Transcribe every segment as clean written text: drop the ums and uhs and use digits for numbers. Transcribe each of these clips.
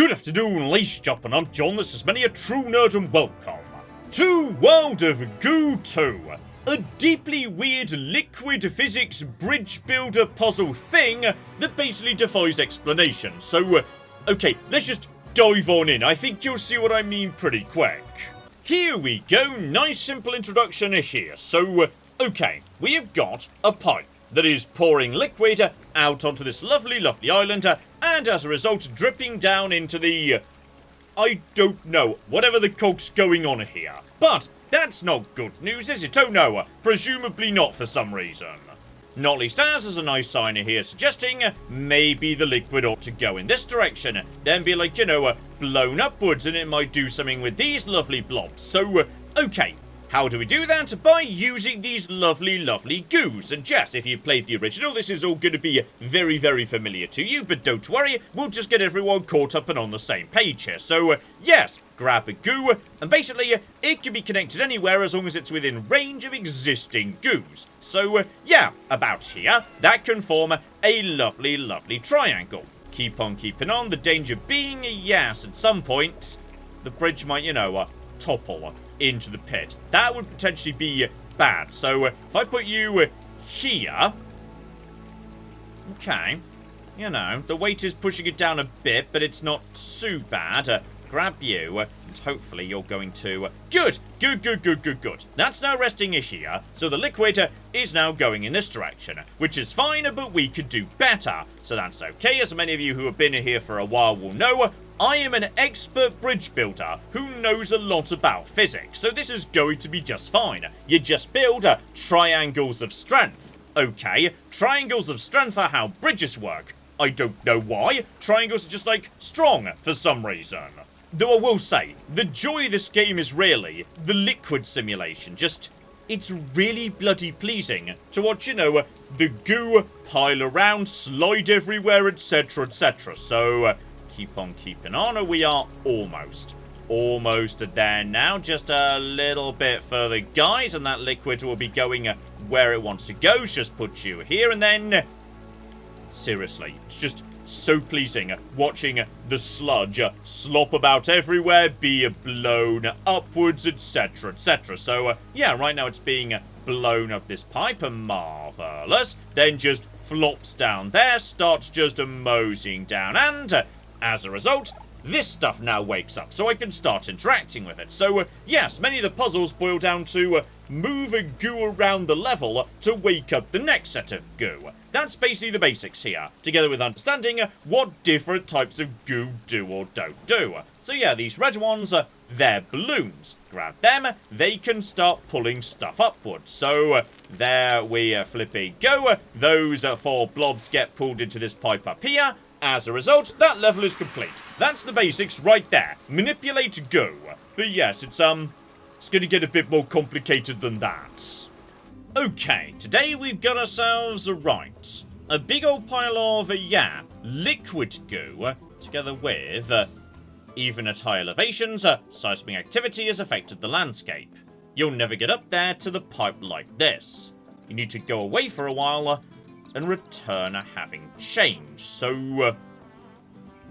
Good afternoon, ladies and gentlemen, I'm John, this is many a true nerd and welcome to World of Goo 2, a deeply weird liquid physics bridge builder puzzle thing that basically defies explanation. So, okay, let's just dive on in. I think you'll see what I mean pretty quick. Here we go, nice simple introduction here. So, okay, we have got a pipe that is pouring liquid out onto this lovely, lovely island, and as a result dripping down into the, I don't know, whatever the cog's going on here. But that's not good news, is it? Oh no, presumably not for some reason. Not least as there's a nice sign here suggesting maybe the liquid ought to go in this direction, then be like, you know, blown upwards, and it might do something with these lovely blobs. So, okay. How do we do that? By using these lovely, lovely goos. And yes, if you played the original, this is all going to be very, very familiar to you. But don't worry, we'll just get everyone caught up and on the same page here. So, yes, grab a goo. And basically, it can be connected anywhere as long as it's within range of existing goos. So, yeah, about here, that can form a lovely, lovely triangle. Keep on keeping on. The danger being, yes, at some point, the bridge might, you know, topple into the pit. That would potentially be bad. So, if I put you here, okay, you know, the weight is pushing it down a bit, but it's not too bad. Grab you, and hopefully you're going to, good. That's now resting here, so the liquid is now going in this direction, which is fine, but we could do better. So that's okay, as many of you who have been here for a while will know, I am an expert bridge builder who knows a lot about physics, so this is going to be just fine. You just build triangles of strength. Okay, triangles of strength are how bridges work. I don't know why. Triangles are just, like, strong for some reason. Though I will say, the joy of this game is really the liquid simulation. Just, it's really bloody pleasing to watch, you know, the goo pile around, slide everywhere, etc, etc. So, keep on keeping on. We are almost there now. Just a little bit further, guys, and that liquid will be going where it wants to go. Just put you here, and then seriously, it's just so pleasing watching the sludge slop about everywhere, be blown upwards, etc, etc. So yeah, right now it's being blown up this pipe, marvelous. Then just flops down there, starts just moseying down, and as a result, this stuff now wakes up, so I can start interacting with it. So, yes, many of the puzzles boil down to move a goo around the level to wake up the next set of goo. That's basically the basics here, together with understanding what different types of goo do or don't do. So yeah, these red ones, they're balloons. Grab them, they can start pulling stuff upwards. So, there we flippy go. Those 4 blobs get pulled into this pipe up here. As a result, that level is complete. That's the basics right there. Manipulate goo. But yes, it's going to get a bit more complicated than that. Okay, today we've got ourselves, right, a big old pile of, liquid goo, together with, even at high elevations, seismic activity has affected the landscape. You'll never get up there to the pipe like this. You need to go away for a while, and return having changed. So,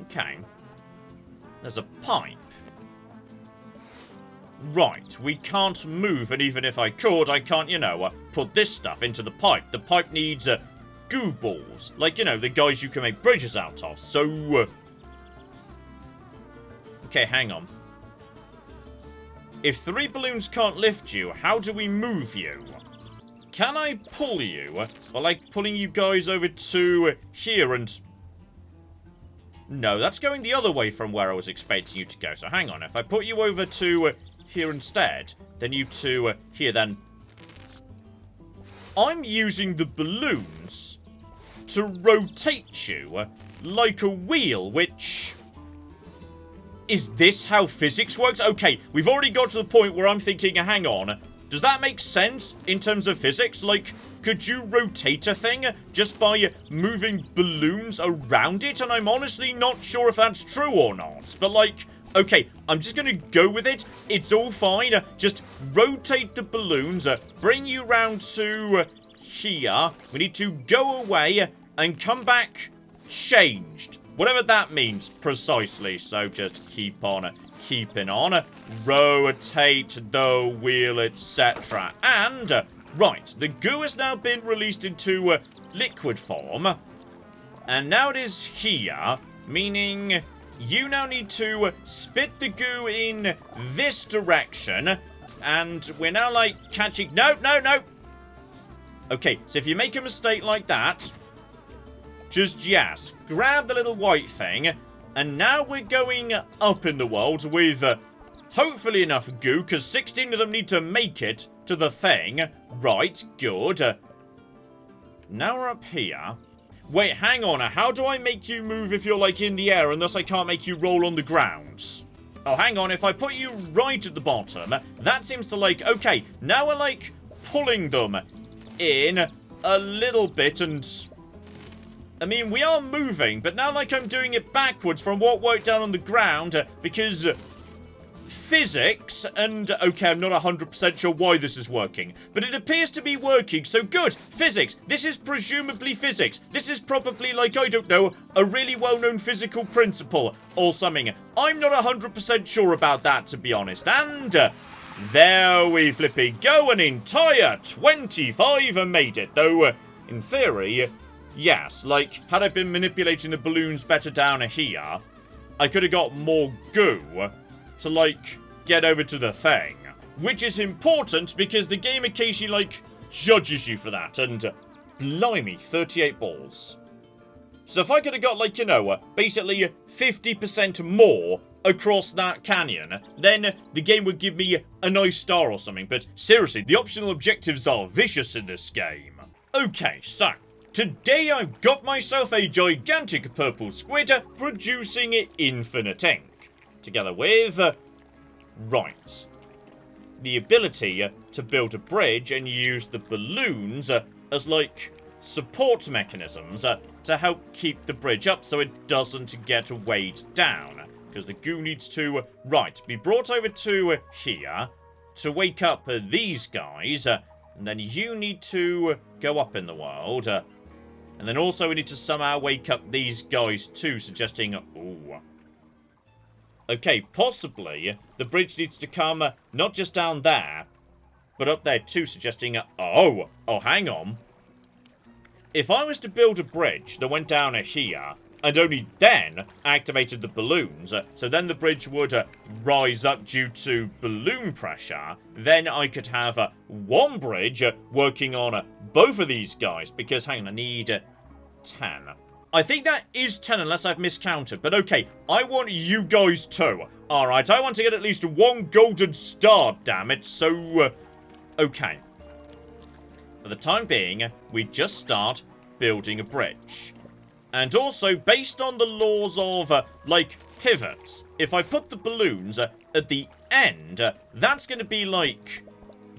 okay. There's a pipe. Right, we can't move, and even if I could, I can't, you know, put this stuff into the pipe. The pipe needs, goo balls. Like, you know, the guys you can make bridges out of. So, okay, hang on. If 3 balloons can't lift you, how do we move you? Can I pull you? By, like, pulling you guys over to here and... No, that's going the other way from where I was expecting you to go. So hang on, if I put you over to here instead, then you to here, then... I'm using the balloons to rotate you like a wheel, which... Is this how physics works? Okay, we've already got to the point where I'm thinking, hang on... Does that make sense in terms of physics? Like, could you rotate a thing just by moving balloons around it? And I'm honestly not sure if that's true or not. But, like, okay, I'm just going to go with it. It's all fine. Just rotate the balloons, bring you round to here. We need to go away and come back changed. Whatever that means, precisely. So just keep on keeping on. Rotate the wheel, etc. And, right, the goo has now been released into liquid form. And now it is here, meaning you now need to spit the goo in this direction. And we're now, like, catching... No. Okay, so if you make a mistake like that, just, yes, grab the little white thing. And now we're going up in the world with hopefully enough goo, because 16 of them need to make it to the thing. Right, good. Now we're up here. Wait, hang on. How do I make you move if you're, like, in the air and thus I can't make you roll on the ground? Oh, hang on. If I put you right at the bottom, that seems to, like... Okay, now we're, like, pulling them in a little bit and... I mean, we are moving, but now, like, I'm doing it backwards from what worked down on the ground because... physics, and okay, I'm not 100% sure why this is working, but it appears to be working, so good. Physics. This is presumably physics. This is probably, like, I don't know, a really well-known physical principle or something. I'm not 100% sure about that, to be honest. And there we flipping go, an entire 25 and made it, though in theory, yes, like, had I been manipulating the balloons better down here, I could have got more goo to, like, get over to the thing. Which is important because the game occasionally, like, judges you for that. And, blimey, 38 balls. So if I could have got, like, you know, basically 50% more across that canyon, then the game would give me a nice star or something. But seriously, the optional objectives are vicious in this game. Okay, so... today I've got myself a gigantic purple squid producing infinite ink. Together with, right, the ability to build a bridge and use the balloons as, like, support mechanisms to help keep the bridge up so it doesn't get weighed down. Because the goo needs to, right, be brought over to here to wake up these guys, and then you need to go up in the world, and then also we need to somehow wake up these guys too, suggesting, ooh... okay, possibly the bridge needs to come not just down there, but up there too, suggesting... oh, hang on. If I was to build a bridge that went down here, and only then activated the balloons, so then the bridge would rise up due to balloon pressure, then I could have one bridge working on both of these guys, because, hang on, I need 10. I think that is 10 unless I've miscounted. But okay, I want you guys too. Alright, I want to get at least one golden star, damn it. So, okay. For the time being, we just start building a bridge. And also, based on the laws of, like, pivots, if I put the balloons at the end, that's going to be, like,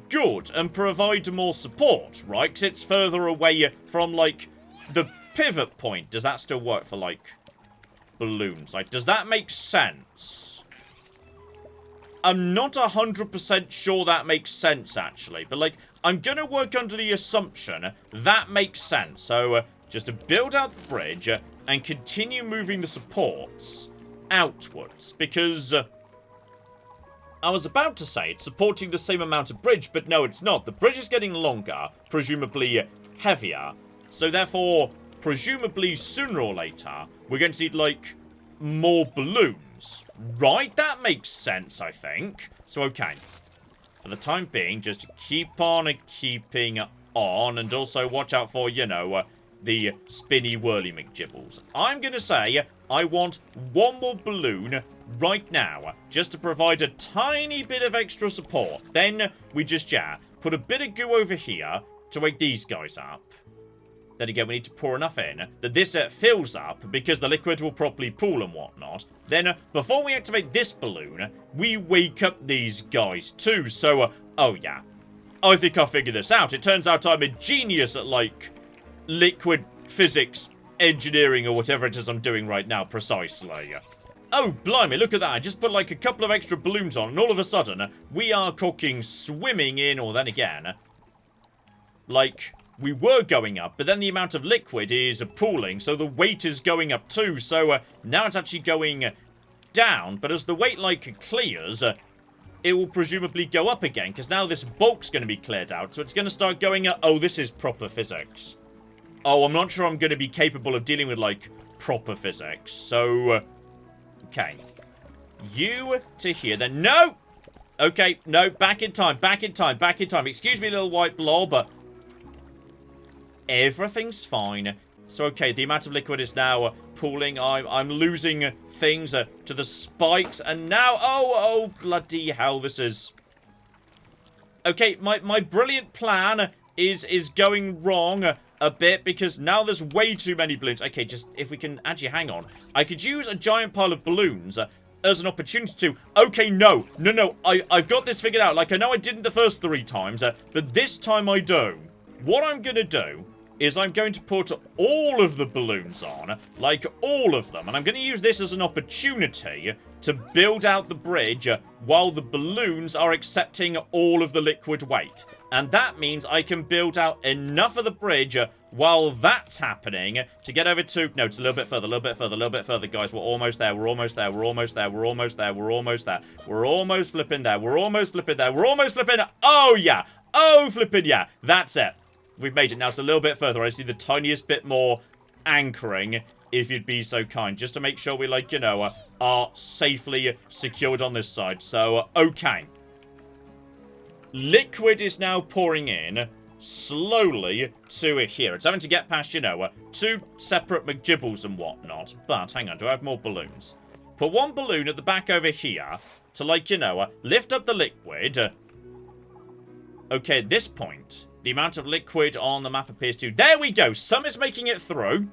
good and provide more support, right? 'Cause it's further away from, like, the pivot point. Does that still work for, like, balloons? Like, does that make sense? I'm not 100% sure that makes sense, actually. But, like, I'm gonna work under the assumption that makes sense. So, just to build out the bridge and continue moving the supports outwards. Because, I was about to say it's supporting the same amount of bridge, but no, it's not. The bridge is getting longer, presumably heavier. So, therefore... presumably, sooner or later, we're going to need, like, more balloons. Right? That makes sense, I think. So, okay. For the time being, just keep on keeping on. And also watch out for, you know, the spinny whirly McGibbles. I'm going to say I want one more balloon right now. Just to provide a tiny bit of extra support. Then we just, yeah, put a bit of goo over here to wake these guys up. Then again, we need to pour enough in that this fills up because the liquid will properly pool and whatnot. Then, before we activate this balloon, we wake up these guys too. So, oh yeah. I think I'll figure this out. It turns out I'm a genius at, like, liquid physics, engineering, or whatever it is I'm doing right now, precisely. Oh, blimey, look at that. I just put, like, a couple of extra balloons on, and all of a sudden, we are cooking swimming in, or then again, like... we were going up, but then the amount of liquid is pooling, so the weight is going up too. So now it's actually going down, but as the weight, like, clears, it will presumably go up again, because now this bulk's going to be cleared out, so it's going to start going up. Oh, this is proper physics. Oh, I'm not sure I'm going to be capable of dealing with, like, proper physics. So, okay. You to here, then. No! Okay, no, back in time, back in time, back in time. Excuse me, little white blob. Everything's fine. So, okay, the amount of liquid is now pooling. I'm losing things to the spikes. And now, oh, bloody hell, this is... Okay, my brilliant plan is going wrong a bit, because now there's way too many balloons. Okay, just, if we can actually hang on. I could use a giant pile of balloons as an opportunity to... Okay, no, I've got this figured out. Like, I know I didn't the first 3 times, but this time I do. What I'm gonna do is I'm going to put all of the balloons on, like all of them, and I'm going to use this as an opportunity to build out the bridge while the balloons are accepting all of the liquid weight. And that means I can build out enough of the bridge while that's happening to get over to... No, it's a little bit further, a little bit further, a little bit further, guys. We're almost there, we're almost there, we're almost there, we're almost there, we're almost there. We're almost flipping there, we're almost flipping there, we're almost flipping... Oh, yeah. Oh, flipping, yeah. That's it. We've made it now. It's a little bit further. I see the tiniest bit more anchoring, if you'd be so kind. Just to make sure we, like, you know, are safely secured on this side. So, okay. Liquid is now pouring in slowly to here. It's having to get past, you know, 2 separate McGibbles and whatnot. But, hang on. Do I have more balloons? Put 1 balloon at the back over here to, like, you know, lift up the liquid. Okay, at this point... The amount of liquid on the map appears to... There we go! Some is making it through.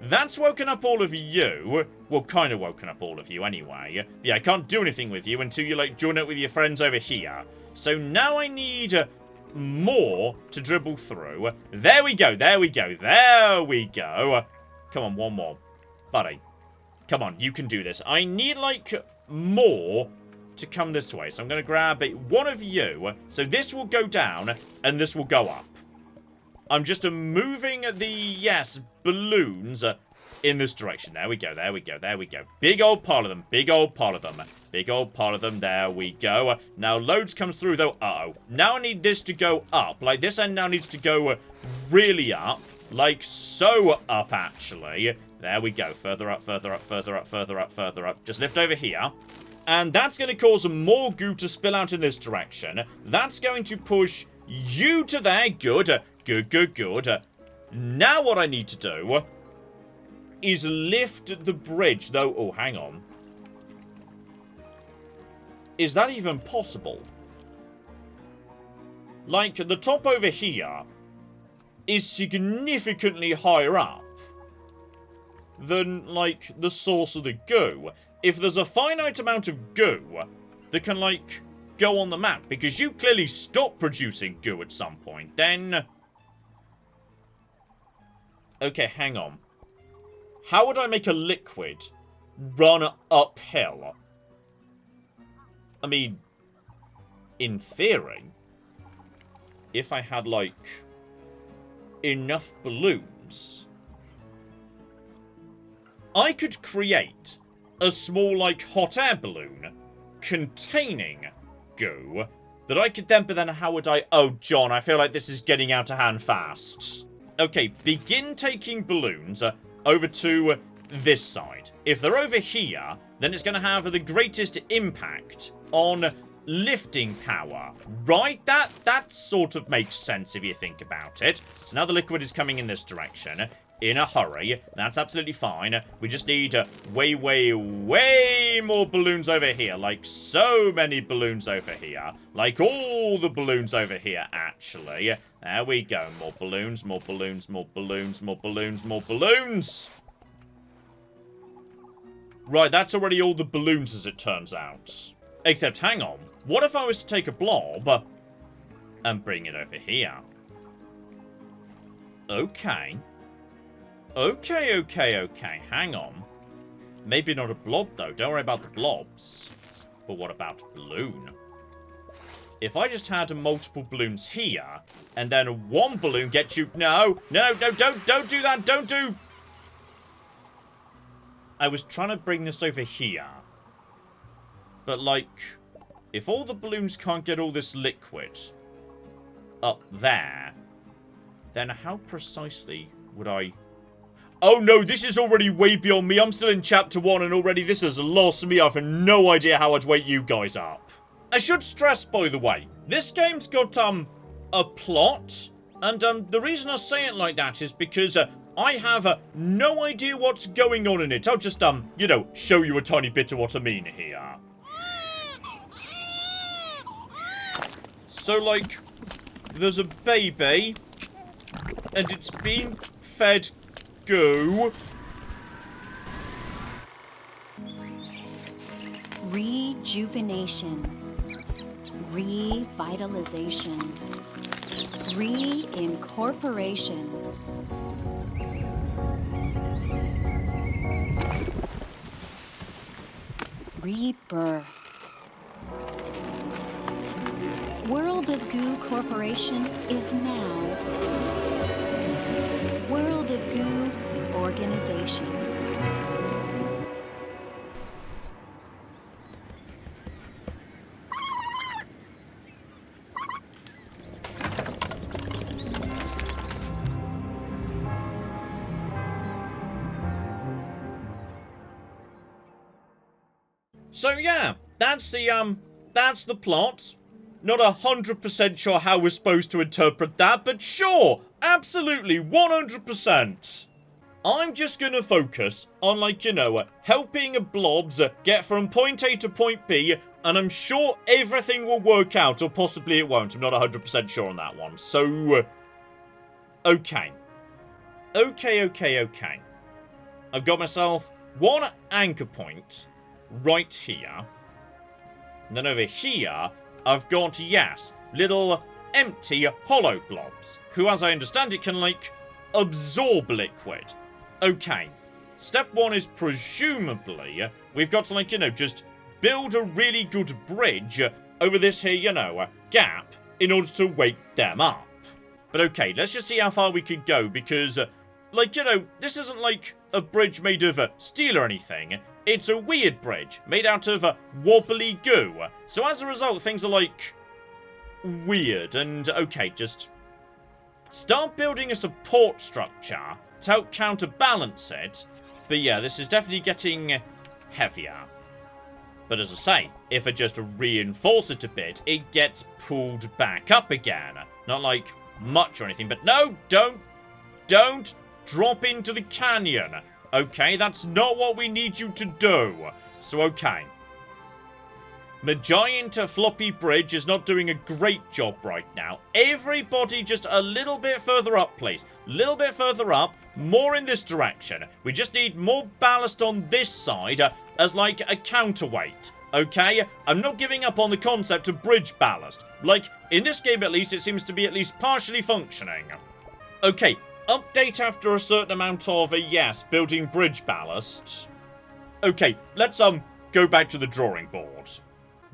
That's woken up all of you. Well, kind of woken up all of you anyway. Yeah, I can't do anything with you until you, like, join up with your friends over here. So now I need more to dribble through. There we go, there we go, there we go. Come on, 1 more. Buddy. Come on, you can do this. I need, like, more... to come this way. So I'm going to grab 1 of you. So this will go down and this will go up. I'm just moving the, yes, balloons in this direction. There we go, there we go, there we go. Big old pile of them, big old pile of them. Big old pile of them, there we go. Now loads comes through though. Uh-oh. Now I need this to go up. Like this end now needs to go really up. Like so up actually. There we go. Further up, further up, further up, further up, further up. Just lift over here. And that's going to cause more goo to spill out in this direction. That's going to push you to there. Good. Good, good, good. Now what I need to do is lift the bridge, though. Oh, hang on. Is that even possible? Like, the top over here is significantly higher up than, like, the source of the goo. If there's a finite amount of goo that can, like, go on the map, because you clearly stopped producing goo at some point, then... Okay, hang on. How would I make a liquid run uphill? I mean, in theory, if I had, like, enough balloons, I could create a small, like, hot air balloon containing goo that I could then, but then how would I... Oh, John, I feel like this is getting out of hand fast. Okay, begin taking balloons over to this side. If they're over here, then it's going to have the greatest impact on lifting power, right? That sort of makes sense if you think about it. So now the liquid is coming in this direction. In a hurry. That's absolutely fine. We just need way, way, way more balloons over here. Like, so many balloons over here. Like, all the balloons over here, actually. There we go. More balloons, more balloons, more balloons, more balloons, more balloons. Right, that's already all the balloons, as it turns out. Except, hang on. What if I was to take a blob and bring it over here? Okay. Okay. Hang on. Maybe not a blob, though. Don't worry about the blobs. But what about a balloon? if I just had multiple balloons here, and then one balloon gets you... No, don't do that, don't do... I was trying to bring this over here. But, like, if all the balloons can't get all this liquid up there, then how precisely would I... Oh, no, this is already way beyond me. I'm still in Chapter 1, and already this has lost me. I have no idea how I'd wake you guys up. I should stress, by the way, this game's got, a plot. And, the reason I say it like that is because, I have no idea what's going on in it. I'll just, you know, show you a tiny bit of what I mean here. So, like, there's a baby, and it's being fed goo. Rejuvenation, revitalization, reincorporation. Rebirth. World of Goo Corporation is now World of Goo Organization. So yeah, that's the plot. Not 100% sure how we're supposed to interpret that, but sure, absolutely, 100%. I'm just gonna focus on, like, you know, helping blobs get from point A to point B, and I'm sure everything will work out, or possibly it won't. I'm not 100% sure on that one. So, okay. Okay. I've got myself one anchor point right here. And then over here, I've got, yes, little empty hollow blobs, who, as I understand it, can, like, absorb liquid. Okay, step one is presumably we've got to, like, you know, just build a really good bridge over this here, you know, gap in order to wake them up. But okay, let's just see how far we could go, because, like, you know, this isn't like a bridge made of steel or anything. It's a weird bridge made out of wobbly goo. So as a result, things are, like, weird. And, okay, just start building a support structure to help counterbalance it. But yeah, this is definitely getting heavier. But as I say, if I just reinforce it a bit, it gets pulled back up again. Not, like, much or anything, but no, don't drop into the canyon. Okay, that's not what we need you to do. So, okay. The giant floppy bridge is not doing a great job right now. Everybody just a little bit further up, please. Little bit further up, more in this direction. We just need more ballast on this side as, like, a counterweight. Okay? I'm not giving up on the concept of bridge ballast. Like, in this game at least, it seems to be at least partially functioning. Okay. Update after a certain amount of, yes, building bridge ballast. Okay, let's, go back to the drawing board.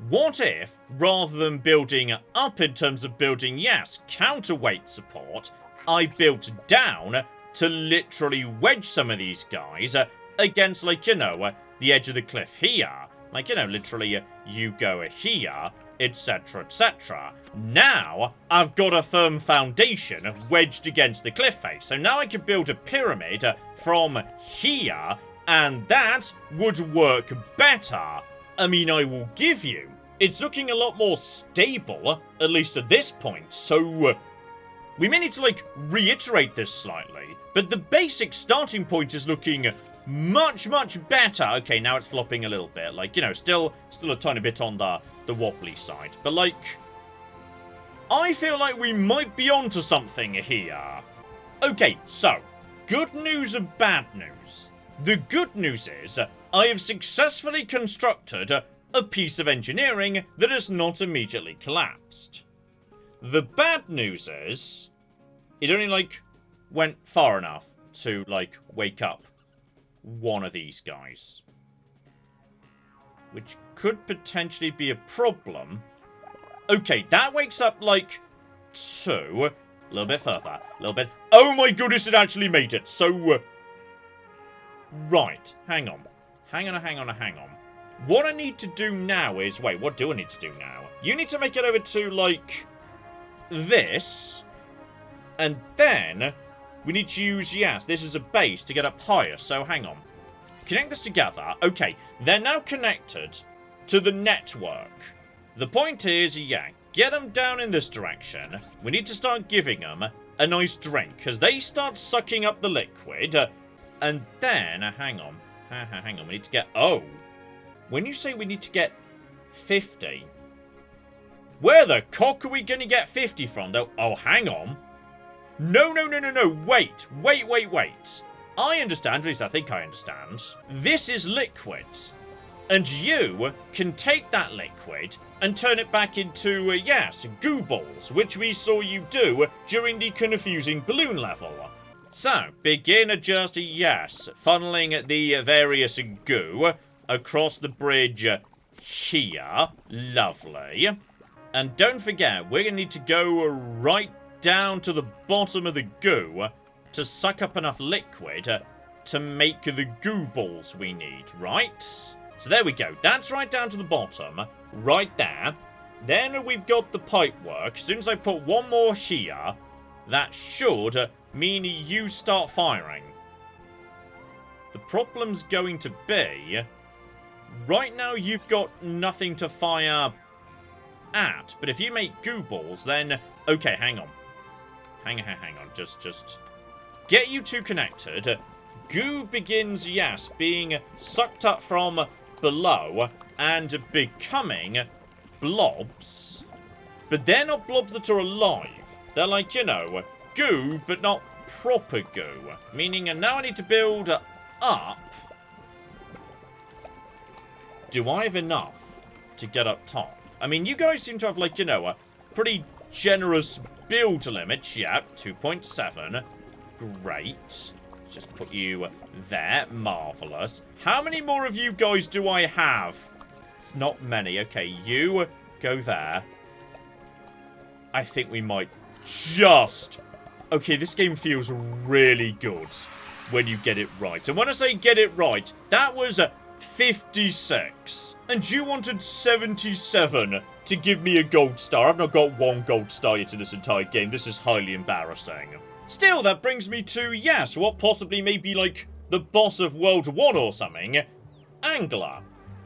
What if, rather than building up in terms of building, yes, counterweight support, I built down to literally wedge some of these guys against, like, you know, the edge of the cliff here. Like, you know, literally, you go here, etc, etc. Now, I've got a firm foundation wedged against the cliff face. So now I can build a pyramid from here, and that would work better. I mean, I will give you, it's looking a lot more stable, at least at this point. So, we may need to, like, reiterate this slightly, but the basic starting point is looking much better. Okay, now it's flopping a little bit. Like, you know, still a tiny bit on the wobbly side. But, like, I feel like we might be onto something here. Okay, so, good news and bad news. The good news is, I have successfully constructed a piece of engineering that has not immediately collapsed. The bad news is, it only, like, went far enough to, like, wake up one of these guys. Which could potentially be a problem Okay, that wakes up, like, 2. A little bit further. A little bit. Oh my goodness, it actually made it. So, right. Hang on. Hang on. What I need to do now is... Wait, what do I need to do now? You need to make it over to, like, this. And then we need to use, yes, this is a base to get up higher. So, hang on. Connect this together. Okay, they're now connected to the network. The point is, yeah, get them down in this direction. We need to start giving them a nice drink, because they start sucking up the liquid. And then, hang on, we need to get, oh. When you say we need to get 50, where the cock are we going to get 50 from, though? Oh, hang on. No, wait. I understand, at least I think I understand. This is liquid. And you can take that liquid and turn it back into, yes, goo balls, which we saw you do during the confusing balloon level. So, begin just, yes, funneling the various goo across the bridge here. Lovely. And don't forget, we're going to need to go right down to the bottom of the goo to suck up enough liquid to make the goo balls we need, right? So there we go. That's right down to the bottom. Right there. Then we've got the pipe work. As soon as I put one more here, that should mean you start firing. The problem's going to be... Right now you've got nothing to fire at. But if you make goo balls, then... Okay, hang on. Hang on. Just... Get you two connected. Goo begins, yes, being sucked up from below and becoming blobs. But they're not blobs that are alive. They're like, you know, goo, but not proper goo. Meaning, now I need to build up. Do I have enough to get up top? I mean, you guys seem to have, like, you know, a pretty generous build limit. Yeah, 2.7. Great. Just put you there. Marvellous. How many more of you guys do I have? It's not many. Okay, you go there. I think we might just... Okay, this game feels really good when you get it right. And when I say get it right, that was 56. And you wanted 77 to give me a gold star. I've not got 1 gold star yet in this entire game. This is highly embarrassing. Still, that brings me to, yes, what possibly may be like the boss of World 1 or something. Angler.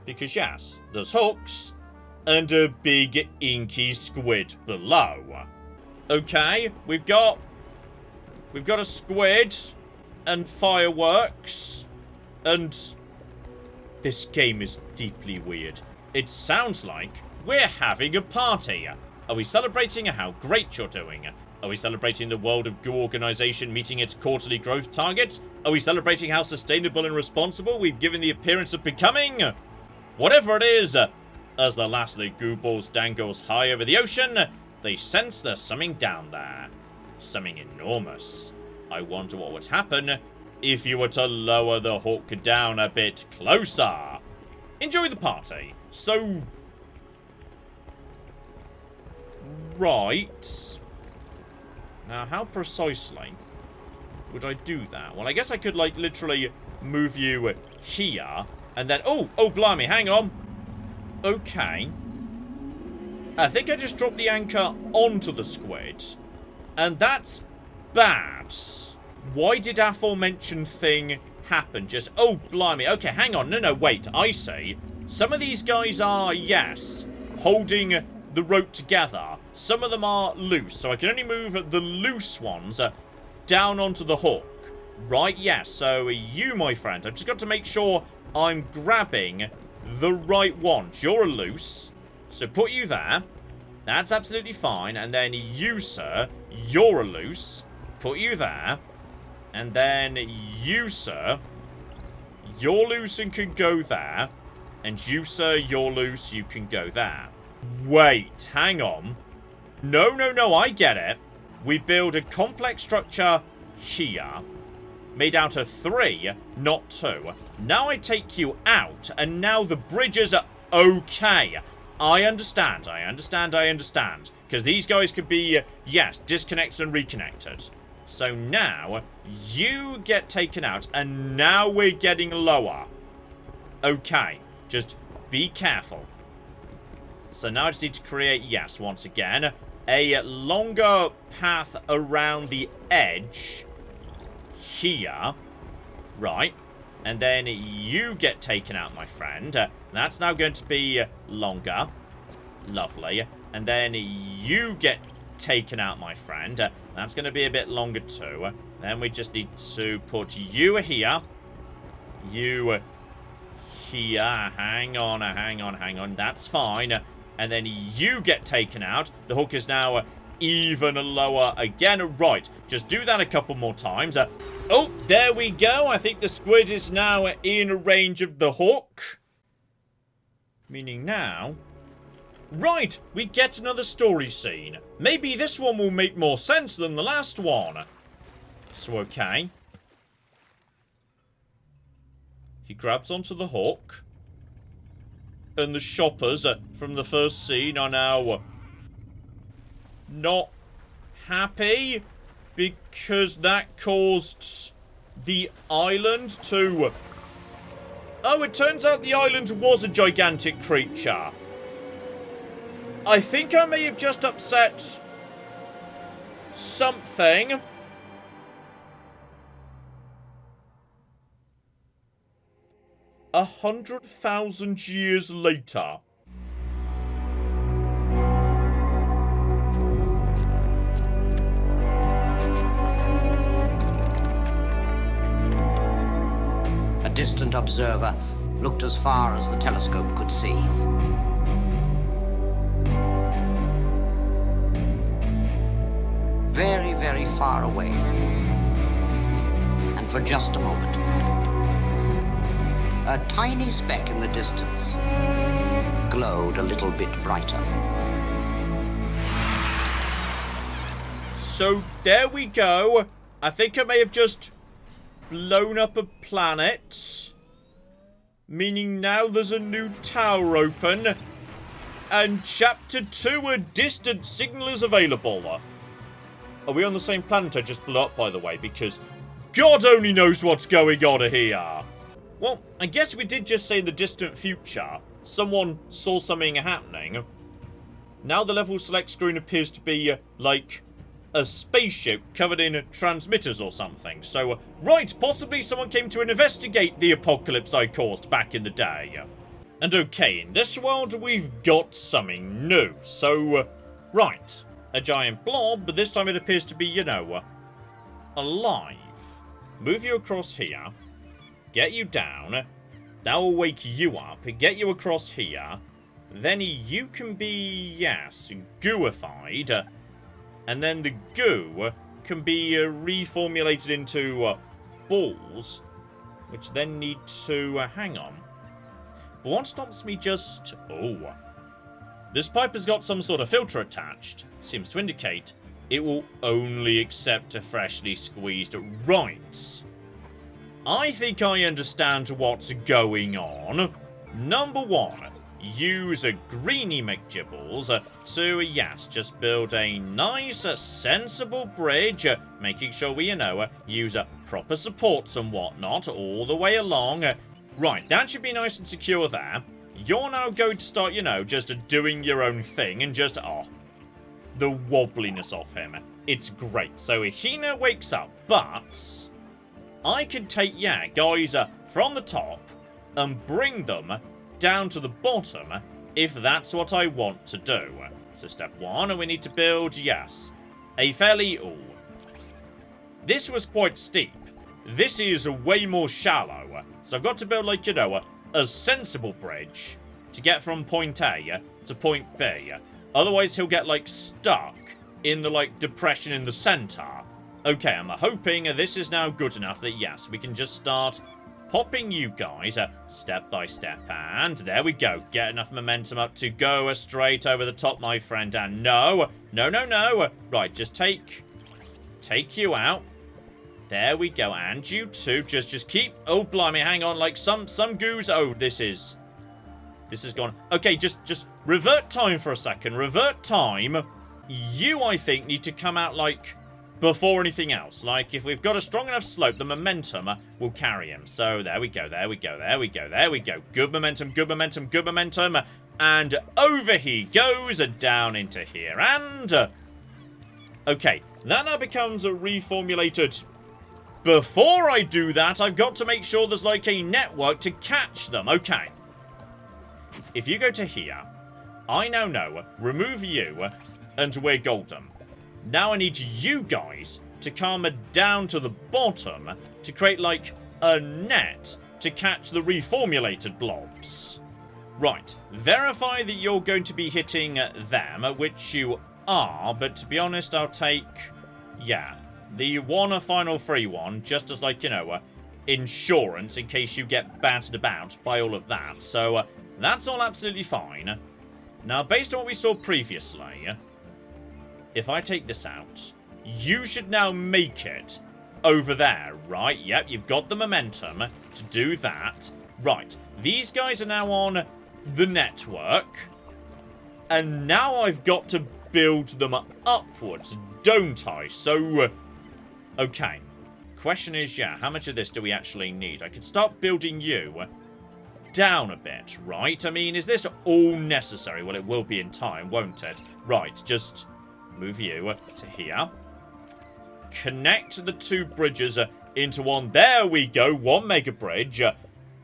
Because, yes, there's hooks and a big inky squid below. Okay, we've got a squid and fireworks, and this game is deeply weird. It sounds like we're having a party. Are we celebrating how great you're doing? Are we celebrating the World of Goo organization meeting its quarterly growth targets? Are we celebrating how sustainable and responsible we've given the appearance of becoming? Whatever it is, as the last of the goo balls dangles high over the ocean, they sense there's something down there. Something enormous. I wonder what would happen if you were to lower the hook down a bit closer. Enjoy the party. So... Right... Now, how precisely would I do that? Well, I guess I could, like, literally move you here, and then... Oh, blimey, hang on. Okay. I think I just dropped the anchor onto the squid, and that's bad. Why did aforementioned thing happen? Just... Oh, blimey. Okay, hang on. No, wait. I see. Some of these guys are, yes, holding the rope together. Some of them are loose, so I can only move the loose ones down onto the hook. Right, yes, so you, my friend, I've just got to make sure I'm grabbing the right ones. You're loose, so put you there. That's absolutely fine. And then you, sir, you're loose. Put you there. And then you, sir, you're loose and can go there. And you, sir, you're loose, you can go there. Wait, hang on. No, I get it. We build a complex structure here, made out of 3, not 2. Now I take you out, and now the bridges are okay. I understand. Because these guys could be, yes, disconnected and reconnected. So now, you get taken out, and now we're getting lower. Okay, just be careful. So now I just need to create, yes, once again, a longer path around the edge here. Right. And then you get taken out, my friend. That's now going to be longer. Lovely. And then you get taken out, my friend. That's going to be a bit longer too. Then we just need to put you here. You here. Hang on. That's fine. And then you get taken out. The hook is now even lower again. Right. Just do that a couple more times. Oh, there we go. I think the squid is now in range of the hook. Meaning now... Right, we get another story scene. Maybe this one will make more sense than the last one. So, okay. He grabs onto the hook. And the shoppers from the first scene are now not happy because that caused the island to... Oh, it turns out the island was a gigantic creature. I think I may have just upset something. 100,000 years later. A distant observer looked as far as the telescope could see. Very, very far away. And for just a moment. A tiny speck in the distance glowed a little bit brighter. So there we go. I think I may have just blown up a planet. Meaning now there's a new tower open. And Chapter 2, a distant signal is available. Are we on the same planet I just blew up, by the way? Because God only knows what's going on here. Well, I guess we did just say in the distant future, someone saw something happening. Now the level select screen appears to be, like, a spaceship covered in transmitters or something. So, right, possibly someone came to investigate the apocalypse I caused back in the day. And okay, in this world, we've got something new. So, right, a giant blob, but this time it appears to be, you know, alive. Move you across here. Get you down. That will wake you up. Get you across here. Then you can be, yes, gooified. And then the goo can be reformulated into balls. Which then need to hang on. But what stops me just... Oh. This pipe has got some sort of filter attached. Seems to indicate it will only accept a freshly squeezed rights. I think I understand what's going on. Number one, use a greeny McGibbles to, yes, just build a nice, sensible bridge, making sure we, you know, use proper supports and whatnot all the way along. Right, that should be nice and secure there. You're now going to start, you know, just doing your own thing and just, oh, the wobbliness of him. It's great. So he now wakes up, but I could take, yeah, guys from the top and bring them down to the bottom if that's what I want to do. So step one, we need to build, yes, a fairly... Ooh. This was quite steep. This is way more shallow. So I've got to build, like, you know, a sensible bridge to get from point A to point B. Otherwise, he'll get, like, stuck in the, like, depression in the center. Okay, I'm hoping this is now good enough that, yes, we can just start popping you guys step by step. And there we go. Get enough momentum up to go straight over the top, my friend. And no. Right, just take you out. There we go. And you too. Just keep... Oh, blimey, hang on. Like, some goos... Oh, this is This has gone... Okay, just revert time for a second. Revert time. You, I think, need to come out, like, before anything else. Like, if we've got a strong enough slope, the momentum will carry him. So, there we go, there we go, there we go, there we go. Good momentum, good momentum, good momentum. And over he goes, down into here. And... okay, that now becomes a reformulated... Before I do that, I've got to make sure there's, like, a network to catch them. Okay. If you go to here, I now know, remove you, and we're golden. Now I need you guys to come down to the bottom to create, like, a net to catch the reformulated blobs. Right, verify that you're going to be hitting them, which you are, but to be honest, I'll take, yeah, the one final free one, just as, like, you know, insurance in case you get battered about by all of that. So, that's all absolutely fine. Now, based on what we saw previously, if I take this out, you should now make it over there, right? Yep, you've got the momentum to do that. Right, these guys are now on the network. And now I've got to build them upwards, don't I? So, okay. Question is, yeah, how much of this do we actually need? I could start building you down a bit, right? I mean, is this all necessary? Well, it will be in time, won't it? Right, just move you to here. Connect the two bridges into one. There we go, one mega bridge.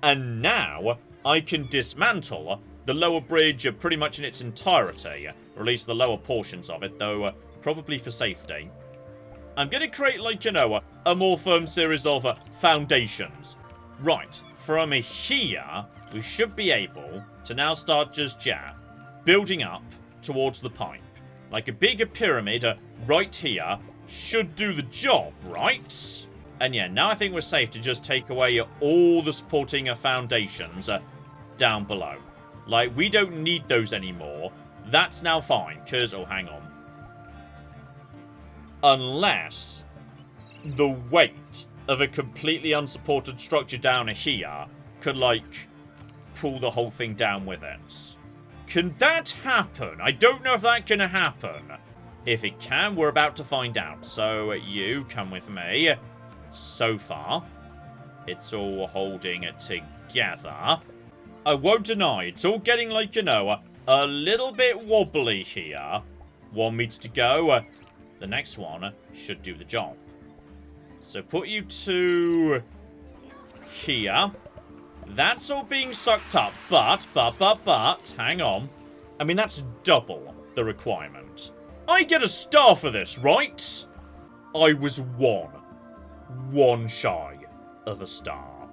And now I can dismantle the lower bridge pretty much in its entirety. Or at least the lower portions of it, though probably for safety. I'm going to create, like, you know, a more firm series of foundations. Right, from here, we should be able to now start just, yeah, building up towards the pipe. Like a bigger pyramid right here should do the job, right? And yeah, now I think we're safe to just take away all the supporting foundations down below. Like, we don't need those anymore. That's now fine, because, oh, hang on. Unless the weight of a completely unsupported structure down here could, like, pull the whole thing down with it. Can that happen? I don't know if that can happen. If it can, we're about to find out. So, you come with me. So far, it's all holding it together. I won't deny, it's all getting, like, you know, a little bit wobbly here. 1 meter to go. The next one should do the job. So put you to here. That's all being sucked up, but, hang on. I mean, that's double the requirement. I get a star for this, right? I was one shy of a star.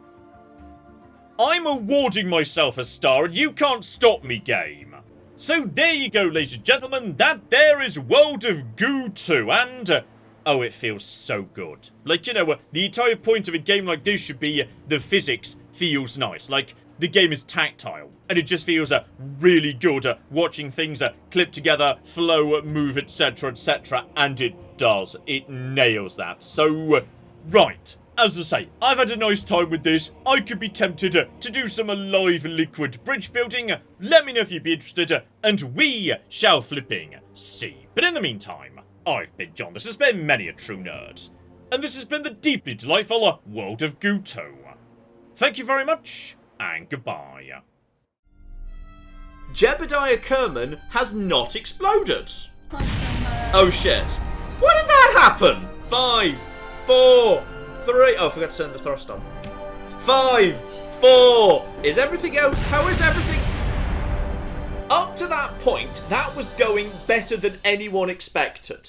I'm awarding myself a star, and you can't stop me, game. So there you go, ladies and gentlemen. That there is World of Goo 2, and... oh, it feels so good. Like, you know, the entire point of a game like this should be the physics feels nice. Like, the game is tactile, and it just feels really good watching things clip together, flow, move, etc., etc., and it does. It nails that. So, right. As I say, I've had a nice time with this. I could be tempted to do some live liquid bridge building. Let me know if you'd be interested, and we shall flipping see. But in the meantime, I've been John. This has been Many a True Nerd, and this has been the deeply delightful World of Goo 2. Thank you very much, and goodbye. Jebediah Kerman has not exploded. Oh shit. Why did that happen? 5, 4, 3. Oh, I forgot to turn the thrust on. 5, 4. Is everything else? How is everything? Up to that point, that was going better than anyone expected.